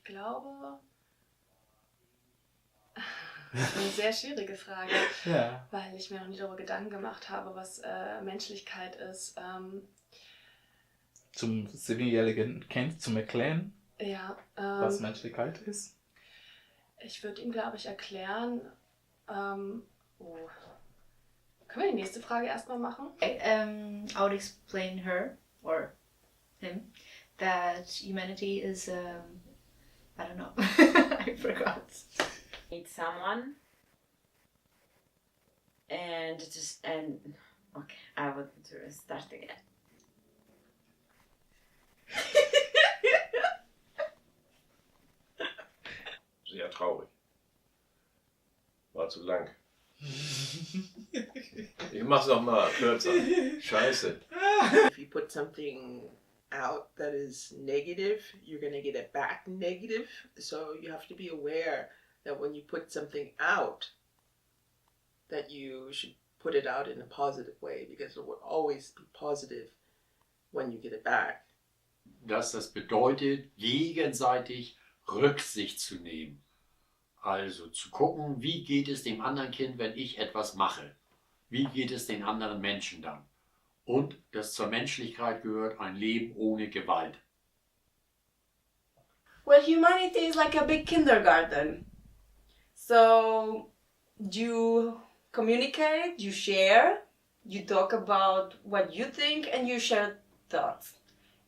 glaube, das ist eine sehr schwierige Frage, weil ich mir noch nie darüber Gedanken gemacht habe, was Menschlichkeit ist. Zum 7-jährigen Kind zum Erklären, was Menschlichkeit ist? Ich würde ihm, glaube ich, erklären, können wir die nächste Frage erstmal machen? I would explain her, or him, that humanity is, I don't know, I forgot. Meet someone and okay, I would start again. Sehr traurig. War zu lang. Ich mach's noch mal kürzer. Scheiße. If you put something out that is negative, you're going to get it back negative. So you have to be aware that when you put something out, that you should put it out in a positive way, because it will always be positive when you get it back. Dass das bedeutet, gegenseitig Rücksicht zu nehmen. Also zu gucken, wie geht es dem anderen Kind, wenn ich etwas mache? Wie geht es den anderen Menschen dann? Und dass zur Menschlichkeit gehört ein Leben ohne Gewalt. Well, humanity is like a big kindergarten. So you communicate, you share, you talk about what you think, and you share thoughts.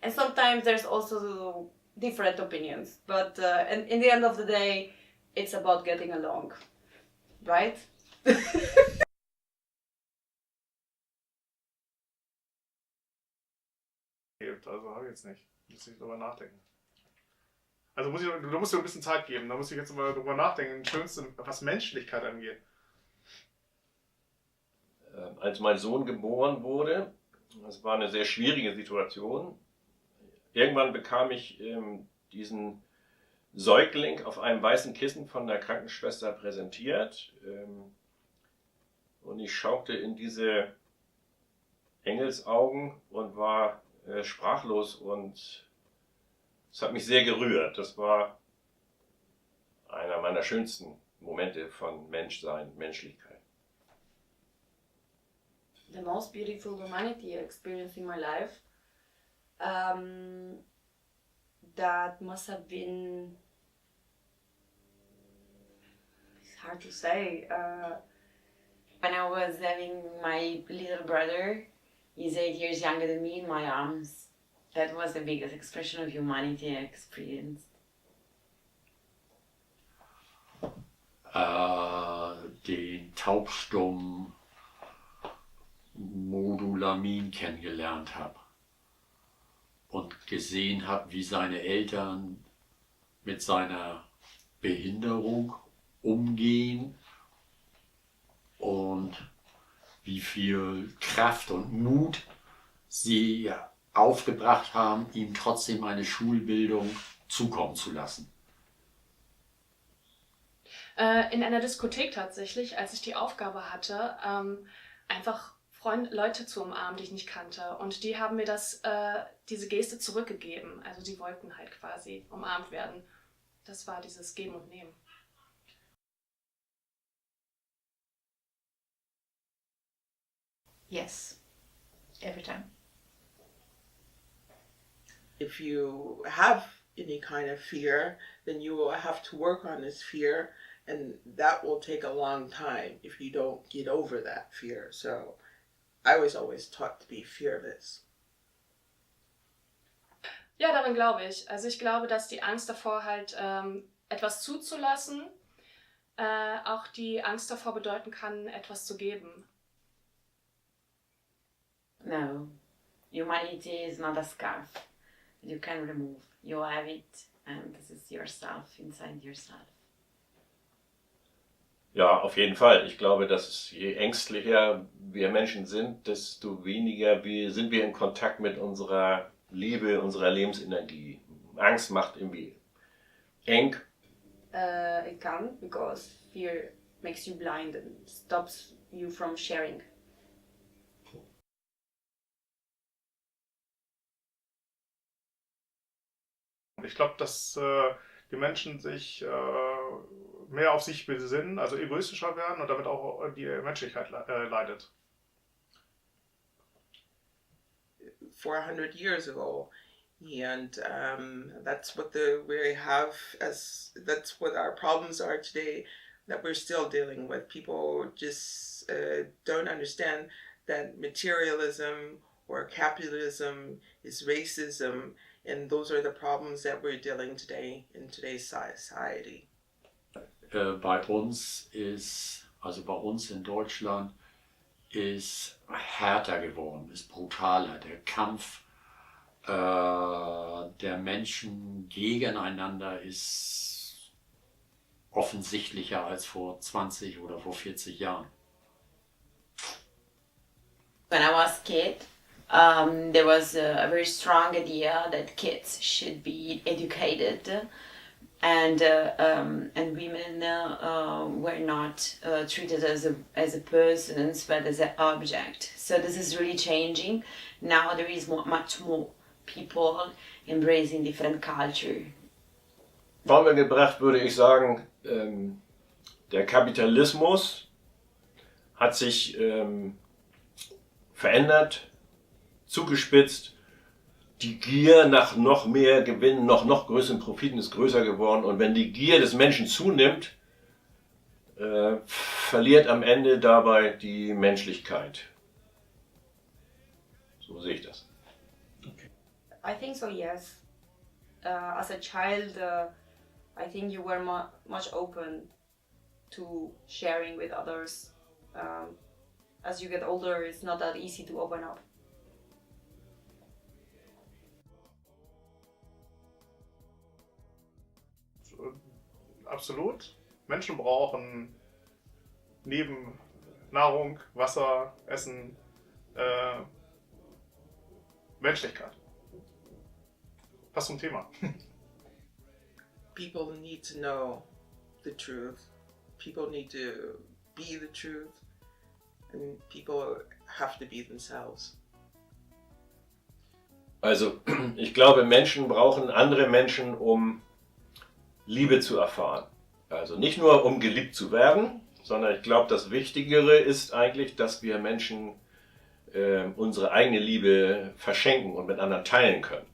And sometimes there's also different opinions, but in the end of the day, it's about getting along, right? Also habe ich jetzt nicht. Muss ich drüber nachdenken. Also du musst dir ein bisschen Zeit geben. Da muss ich jetzt mal drüber nachdenken. Das Schönste, was Menschlichkeit angeht. Als mein Sohn geboren wurde, das war eine sehr schwierige Situation. Irgendwann bekam ich diesen Säugling auf einem weißen Kissen von der Krankenschwester präsentiert. Und ich schaute in diese Engelsaugen und war sprachlos, und es hat mich sehr gerührt. Das war einer meiner schönsten Momente von Menschsein, Menschlichkeit. The most beautiful humanity experience in my life, that must have been, it's hard to say. When I was having my little brother, he's 8 years younger than me, in my arms. That was the biggest expression of humanity I experienced. Den taubstummen Modulamin kennengelernt habe und gesehen habe, wie seine Eltern mit seiner Behinderung umgehen und wie viel Kraft und Mut sie aufgebracht haben, ihm trotzdem eine Schulbildung zukommen zu lassen. In einer Diskothek tatsächlich, als ich die Aufgabe hatte, einfach Leute zu umarmen, die ich nicht kannte. Und die haben mir diese Geste zurückgegeben. Also die wollten halt quasi umarmt werden. Das war dieses Geben und Nehmen. Yes, every time. If you have any kind of fear, then you will have to work on this fear, and that will take a long time if you don't get over that fear. So I was always taught to be fearless. Ja, daran glaube ich. Also ich glaube, dass die Angst davor halt etwas zuzulassen, auch die Angst davor bedeuten kann, etwas zu geben. No, humanity is not a scarf you can remove. You have it, and this is yourself, inside yourself. Ja, auf jeden Fall. Ich glaube, dass je ängstlicher wir Menschen sind, desto weniger sind wir in Kontakt mit unserer Liebe, unserer Lebensenergie. Angst macht irgendwie eng. It can, because fear makes you blind and stops you from sharing. Ich glaube, dass die Menschen sich mehr auf sich besinnen, also egoistischer werden und damit auch die Menschlichkeit leidet. 400 years ago, and that's what that's what our problems are today, that we're still dealing with. People just don't understand that materialism or capitalism is racism, and those are the problems that we're dealing today in today's society. Bei uns in Deutschland ist härter geworden, ist brutaler. Der Kampf der Menschen gegeneinander ist offensichtlicher als vor 20 oder vor 40 Jahren. When I was a kid, there was a very strong idea that kids should be educated, and women were not treated as a persons but as an object. So this is really changing. Now there is much more people embracing different culture. Formelgebracht würde ich sagen, der Kapitalismus hat sich verändert, zugespitzt. Die Gier nach noch mehr Gewinn, noch größeren Profiten ist größer geworden. Und wenn die Gier des Menschen zunimmt, verliert am Ende dabei die Menschlichkeit. So sehe ich das. Okay. I think so, yes. As a child, I think you were much open to sharing with others. As you get older, it's not that easy to open up. Absolut. Menschen brauchen neben Nahrung, Wasser, Essen, Menschlichkeit. Passt zum Thema. People need to know the truth. People need to be the truth. And people have to be themselves. Also, ich glaube, Menschen brauchen andere Menschen, um Liebe zu erfahren. Also nicht nur, um geliebt zu werden, sondern ich glaube, das Wichtigere ist eigentlich, dass wir Menschen unsere eigene Liebe verschenken und mit anderen teilen können.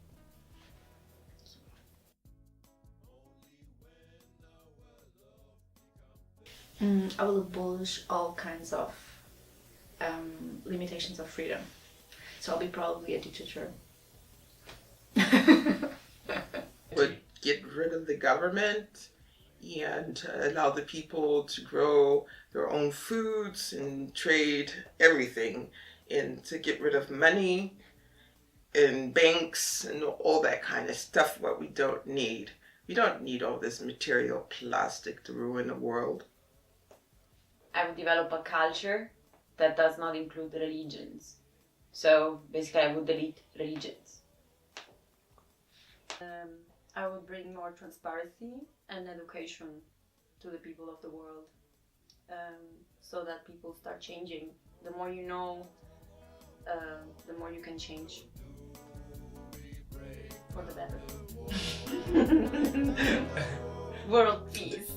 I will abolish all kinds of limitations of freedom. So I'll be probably a dictator. Would get rid of the government and allow the people to grow their own foods and trade everything, and to get rid of money and banks and all that kind of stuff, what we don't need. We don't need all this material plastic to ruin the world. I would develop a culture that does not include religions. So basically I would delete religions. I would bring more transparency and education to the people of the world, so that people start changing. The more you know, the more you can change for the better. World peace.